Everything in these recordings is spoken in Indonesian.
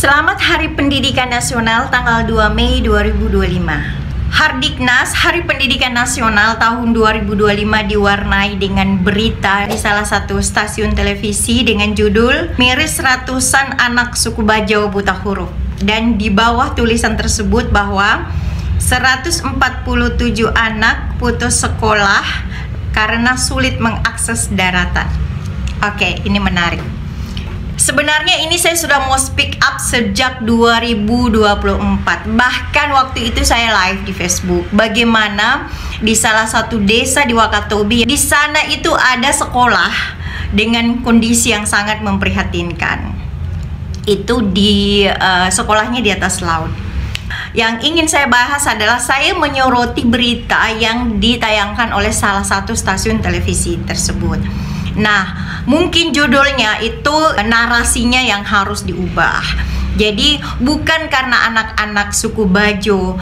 Selamat Hari Pendidikan Nasional tanggal 2 Mei 2025. Hardiknas Hari Pendidikan Nasional tahun 2025 diwarnai dengan berita di salah satu stasiun televisi dengan judul "Miris ratusan anak suku Bajau buta huruf". Dan di bawah tulisan tersebut bahwa 147 anak putus sekolah karena sulit mengakses daratan. Oke, ini menarik. Sebenarnya ini saya sudah mau speak up sejak 2024. Bahkan waktu itu saya live di Facebook. Bagaimana di salah satu desa di Wakatobi, di sana itu ada sekolah dengan kondisi yang sangat memprihatinkan. Itu di sekolahnya di atas laut. Yang ingin saya bahas adalah saya menyoroti berita yang ditayangkan oleh salah satu stasiun televisi tersebut. Nah, mungkin judulnya itu narasinya yang harus diubah. Jadi bukan karena anak-anak suku Bajo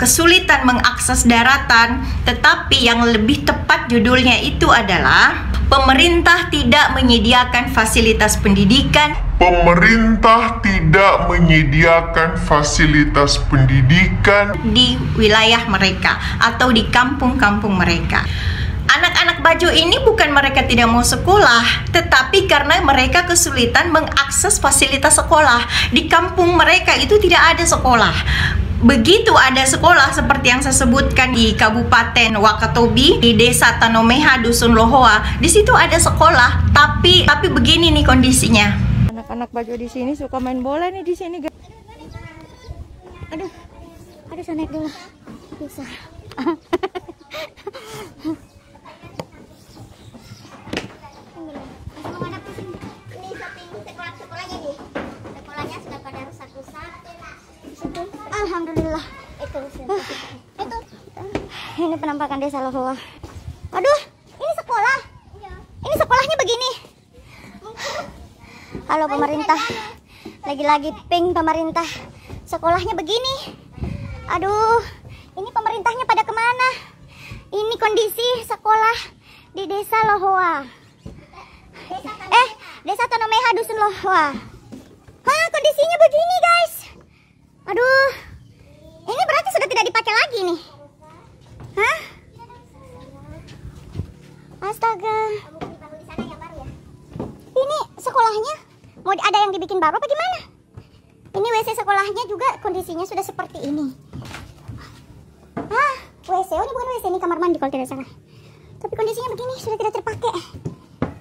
kesulitan mengakses daratan, tetapi yang lebih tepat judulnya itu adalah pemerintah tidak menyediakan fasilitas pendidikan. Pemerintah tidak menyediakan fasilitas pendidikan Di wilayah mereka atau di kampung-kampung mereka. Anak-anak Bajo ini bukan mereka tidak mau sekolah, tetapi karena mereka kesulitan mengakses fasilitas sekolah. Di kampung mereka itu tidak ada sekolah. Begitu ada sekolah seperti yang saya sebutkan di Kabupaten Wakatobi, di Desa Tanomeha, Dusun Lohoa, di situ ada sekolah, tapi begini nih kondisinya. Anak-anak Bajo di sini suka main bola nih di sini, guys. Aduh, saya naik dulu. Bisa. Alhamdulillah. Itu. Ini penampakan desa Lohoa. Aduh, ini sekolah. Ini sekolahnya begini. Halo pemerintah. Lagi-lagi ping pemerintah. Sekolahnya begini. Aduh, ini pemerintahnya pada kemana? Ini kondisi sekolah di desa Lohoa. Desa Tanomeha, Dusun Lohoa. Kondisinya begini, guys. Aduh, ini berarti sudah tidak dipakai lagi nih. Astaga. Ini sekolahnya mau ada yang dibikin baru apa gimana? Ini WC sekolahnya juga kondisinya sudah seperti ini. WC, ini bukan WC, ini kamar mandi kalau tidak salah. Tapi kondisinya begini, sudah tidak terpakai.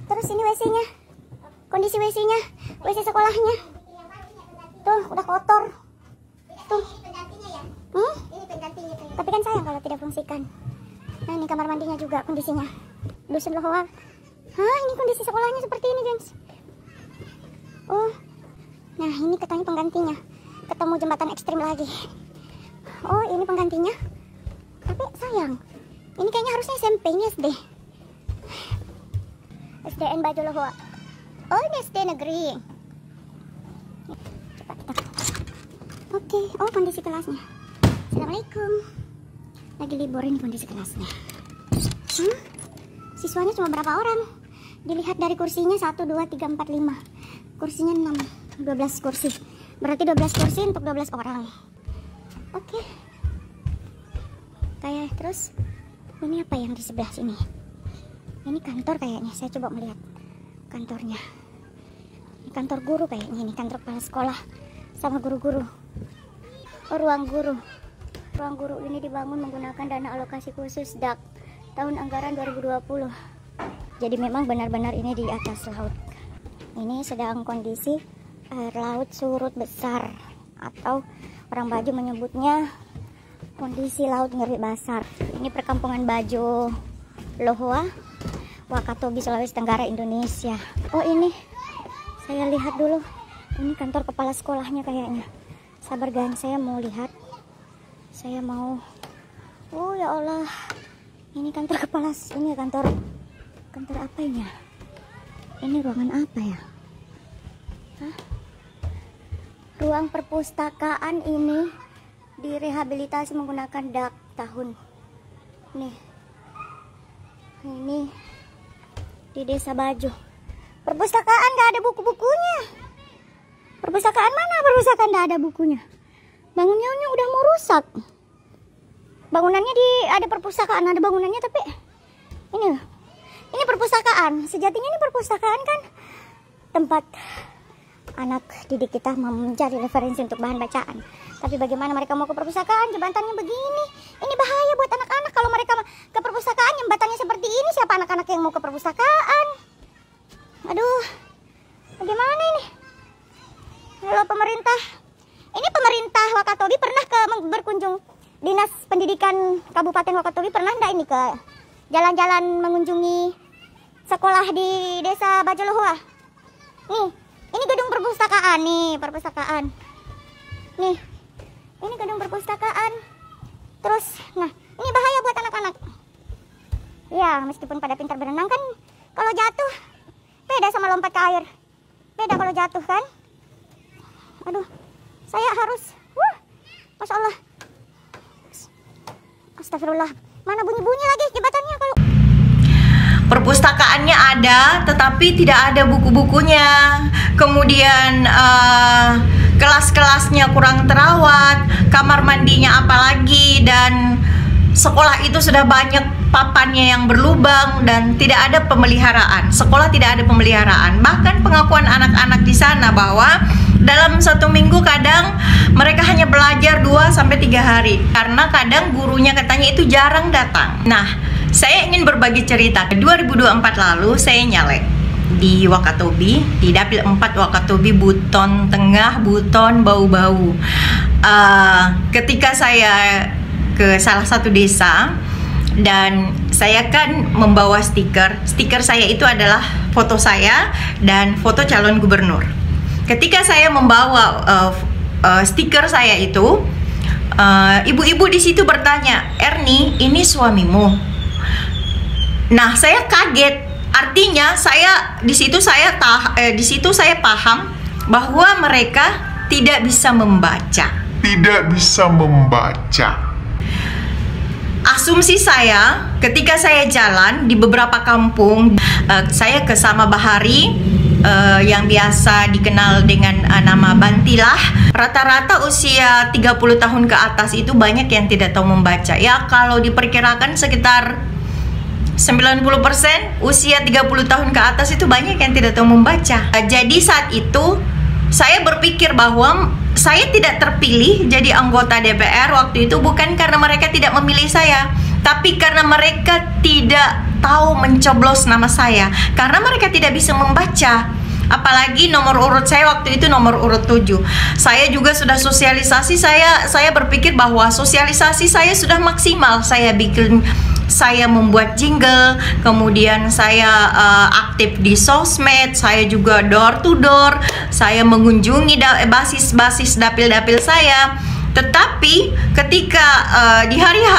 Terus ini WC-nya. Kondisi WC-nya, WC sekolahnya. Tuh, udah kotor. Tuh. Ini penggantinya. Tapi kan sayang kalau tidak fungsikan. Nah, ini kamar mandinya juga kondisinya. Dusun Lohoa. Ini kondisi sekolahnya seperti ini, gengs. Oh. Nah, ini katanya penggantinya. Ketemu jembatan ekstrim lagi. Oh, ini penggantinya. Tapi sayang. Ini kayaknya harusnya SMP, ini SD. SDN Bajo Lohoa. Oh, ini SD negeri. Coba kita. Oke, oh kondisi kelasnya. Assalamualaikum. Lagi libur ini kondisi kelasnya. Siswanya cuma berapa orang? Dilihat dari kursinya 1, 2, 3, 4, 5. Kursinya 6, 12 kursi. Berarti 12 kursi untuk 12 orang. Oke. Kayak terus ini apa yang di sebelah sini? Ini kantor kayaknya. Saya coba melihat kantornya. Ini kantor guru kayaknya. Ini kantor kepala sekolah sama guru-guru. Oh, ruang guru. Ruang guru ini dibangun menggunakan dana alokasi khusus DAK tahun anggaran 2020. Jadi memang benar-benar ini di atas laut. Ini sedang kondisi air laut surut besar, atau orang Bajo menyebutnya kondisi laut ngeri basar. Ini perkampungan Bajo Lohoa, Wakatobi, Sulawesi Tenggara, Indonesia. Oh, ini saya lihat dulu. Ini kantor kepala sekolahnya kayaknya. Sabar gan, saya mau lihat. Saya mau. Oh ya Allah. Ini kantor kepala. Ini kantor apa ini? Ini ruangan apa ya? Ruang perpustakaan ini direhabilitasi menggunakan DAK tahun. Nih. Ini di Desa Bajo. Perpustakaan gak ada buku-bukunya. Perpustakaan mana? Perpustakaan nggak ada bukunya. Bangunannya udah mau rusak. Bangunannya ada perpustakaan, ada bangunannya, tapi ini perpustakaan. Sejatinya ini perpustakaan kan tempat anak didik kita mencari referensi untuk bahan bacaan. Tapi bagaimana mereka mau ke perpustakaan? Jembatannya begini. Ini bahaya buat anak-anak kalau mereka ke perpustakaan jembatannya seperti ini. Siapa anak-anak yang mau ke perpustakaan? Aduh, bagaimana ini? Halo pemerintah. Ini pemerintah Wakatobi pernah berkunjung, Dinas Pendidikan Kabupaten Wakatobi pernah enggak ini ke jalan-jalan mengunjungi sekolah di Desa Bajolohoa? Nih, ini gedung perpustakaan nih, perpustakaan. Nih, ini gedung perpustakaan. Terus, nah, ini bahaya buat anak-anak. Ya, meskipun pada pintar berenang kan, kalau jatuh beda sama lompat ke air. Beda kalau jatuh kan. Aduh, saya harus, Masya Allah. Astagfirullah, mana bunyi-bunyi lagi jembatannya kalau... Perpustakaannya ada, tetapi tidak ada buku-bukunya. Kemudian kelas-kelasnya kurang terawat, kamar mandinya apalagi, dan sekolah itu sudah banyak papannya yang berlubang dan tidak ada pemeliharaan. Sekolah tidak ada pemeliharaan. Bahkan pengakuan anak-anak di sana bahwa dalam 1 minggu kadang mereka hanya belajar 2-3 hari karena kadang gurunya katanya itu jarang datang. Nah, saya ingin berbagi cerita. 2024 lalu saya nyalek di Wakatobi, di Dapil 4 Wakatobi, Buton Tengah, Buton Bau-Bau. Ketika saya ke salah satu desa dan saya kan membawa stiker. Stiker saya itu adalah foto saya dan foto calon gubernur. Ketika saya membawa stiker saya itu, ibu-ibu di situ bertanya, "Erni, ini suamimu?" Nah, saya kaget. Artinya di situ saya paham bahwa mereka tidak bisa membaca. Tidak bisa membaca. Asumsi saya ketika saya jalan di beberapa kampung, saya ke Sama Bahari, yang biasa dikenal dengan nama Bantilah. Rata-rata usia 30 tahun ke atas itu banyak yang tidak tahu membaca. Ya, kalau diperkirakan sekitar 90% usia 30 tahun ke atas itu banyak yang tidak tahu membaca. Jadi saat itu saya berpikir bahwa saya tidak terpilih jadi anggota DPR waktu itu bukan karena mereka tidak memilih saya, tapi karena mereka tidak tahu mencoblos nama saya, karena mereka tidak bisa membaca. Apalagi nomor urut saya waktu itu nomor urut 7. Saya juga sudah sosialisasi, saya berpikir bahwa sosialisasi saya sudah maksimal. Saya membuat jingle, kemudian saya aktif di sosmed, saya juga door to door, saya mengunjungi basis dapil-dapil saya. Tetapi ketika di hari H,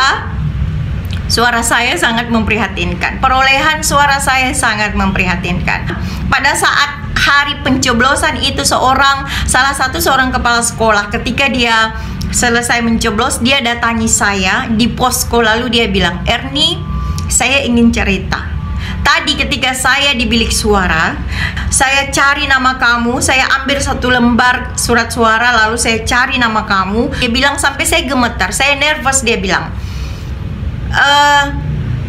suara saya sangat memprihatinkan. Perolehan suara saya sangat memprihatinkan. Pada saat hari pencoblosan itu salah satu seorang kepala sekolah, ketika dia selesai mencoblos, dia datangi saya di posko, lalu dia bilang, "Erni, saya ingin cerita. Tadi ketika saya di bilik suara, saya cari nama kamu, saya ambil 1 lembar surat suara, lalu saya cari nama kamu." Dia bilang sampai saya gemetar, saya nervous, dia bilang.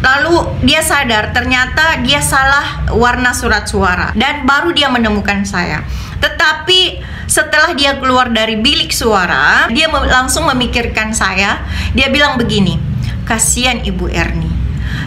Lalu dia sadar ternyata dia salah warna surat suara dan baru dia menemukan saya. Tetapi setelah dia keluar dari bilik suara, dia langsung memikirkan saya. Dia bilang begini, "Kasihan Ibu Erni.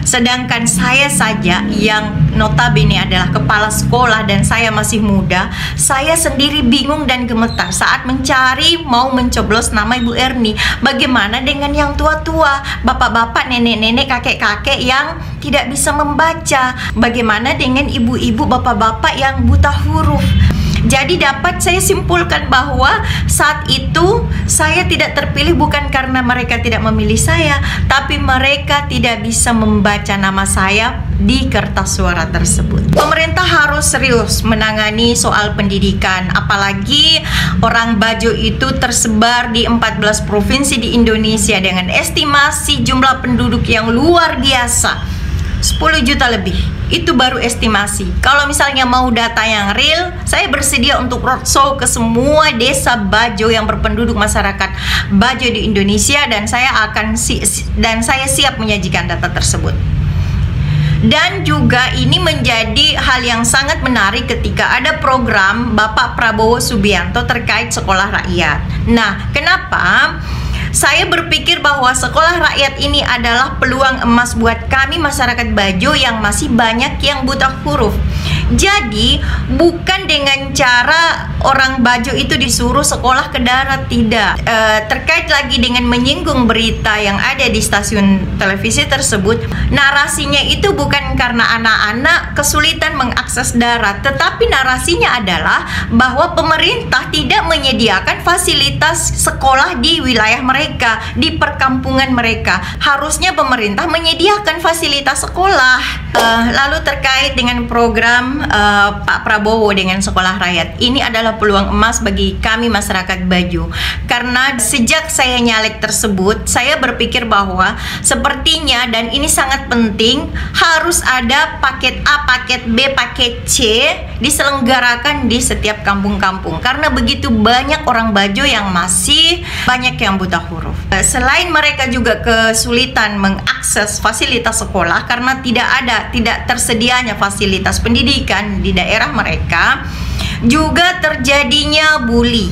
Sedangkan saya saja yang notabene adalah kepala sekolah dan saya masih muda, saya sendiri bingung dan gemetar saat mencari mau mencoblos nama Ibu Erni. Bagaimana dengan yang tua-tua, bapak-bapak, nenek-nenek, kakek-kakek yang tidak bisa membaca? Bagaimana dengan ibu-ibu, bapak-bapak yang buta huruf?" Jadi dapat saya simpulkan bahwa saat itu saya tidak terpilih bukan karena mereka tidak memilih saya, tapi mereka tidak bisa membaca nama saya di kertas suara tersebut. Pemerintah harus serius menangani soal pendidikan, apalagi orang Bajo itu tersebar di 14 provinsi di Indonesia dengan estimasi jumlah penduduk yang luar biasa, 10 juta lebih. Itu baru estimasi. Kalau misalnya mau data yang real, saya bersedia untuk roadshow ke semua desa Bajo yang berpenduduk masyarakat Bajo di Indonesia, dan saya siap menyajikan data tersebut. Dan juga ini menjadi hal yang sangat menarik ketika ada program Bapak Prabowo Subianto terkait sekolah rakyat. Nah, kenapa saya berpikir bahwa sekolah rakyat ini adalah peluang emas buat kami masyarakat Bajo yang masih banyak yang buta huruf. Jadi bukan dengan cara orang Bajo itu disuruh sekolah ke darat, tidak. Terkait lagi dengan menyinggung berita yang ada di stasiun televisi tersebut, narasinya itu bukan karena anak-anak kesulitan mengakses darat, tetapi narasinya adalah bahwa pemerintah tidak menyediakan fasilitas sekolah di wilayah mereka, di perkampungan mereka. Harusnya pemerintah menyediakan fasilitas sekolah. Lalu terkait dengan program Pak Prabowo dengan sekolah rakyat, ini adalah peluang emas bagi kami masyarakat Bajo, karena sejak saya nyalek tersebut, saya berpikir bahwa sepertinya, dan ini sangat penting, harus ada paket A, paket B, paket C diselenggarakan di setiap kampung-kampung, karena begitu banyak orang Bajo yang masih banyak yang buta huruf. Selain mereka juga kesulitan mengakses fasilitas sekolah karena tidak tersedianya fasilitas pendidikan di daerah mereka, juga terjadinya bully.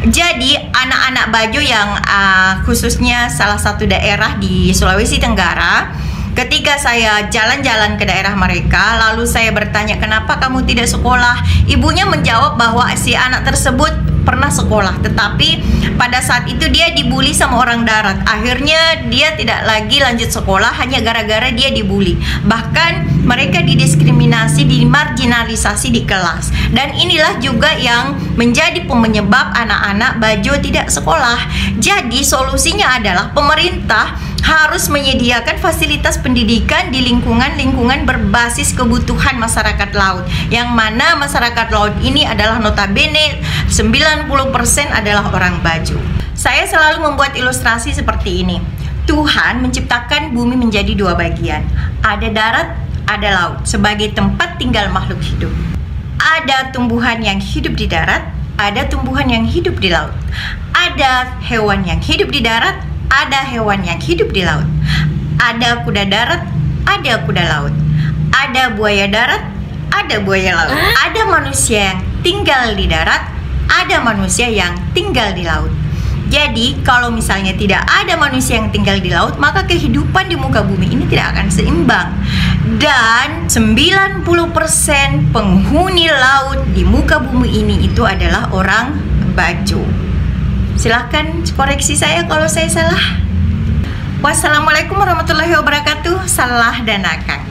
Jadi anak-anak Bajo yang khususnya salah satu daerah di Sulawesi Tenggara, ketika saya jalan-jalan ke daerah mereka, lalu saya bertanya, kenapa kamu tidak sekolah? Ibunya menjawab bahwa si anak tersebut pernah sekolah, tetapi pada saat itu dia dibully sama orang darat. Akhirnya dia tidak lagi lanjut sekolah hanya gara-gara dia dibully. Bahkan mereka didiskriminasi, dimarginalisasi di kelas. Dan inilah juga yang menjadi penyebab anak-anak Bajo tidak sekolah. Jadi solusinya adalah pemerintah harus menyediakan fasilitas pendidikan di lingkungan-lingkungan berbasis kebutuhan masyarakat laut, yang mana masyarakat laut ini adalah notabene 90% adalah orang Bajo. Saya selalu membuat ilustrasi seperti ini. Tuhan menciptakan bumi menjadi dua bagian, ada darat, ada laut, sebagai tempat tinggal makhluk hidup. Ada tumbuhan yang hidup di darat, ada tumbuhan yang hidup di laut. Ada hewan yang hidup di darat, ada hewan yang hidup di laut. Ada kuda darat, ada kuda laut. Ada buaya darat, ada buaya laut. Ada manusia yang tinggal di darat, ada manusia yang tinggal di laut. Jadi kalau misalnya tidak ada manusia yang tinggal di laut, maka kehidupan di muka bumi ini tidak akan seimbang. Dan 90% penghuni laut di muka bumi ini itu adalah orang Bajo. Silahkan koreksi saya kalau saya salah. Wassalamualaikum warahmatullahi wabarakatuh. Salah dan akang.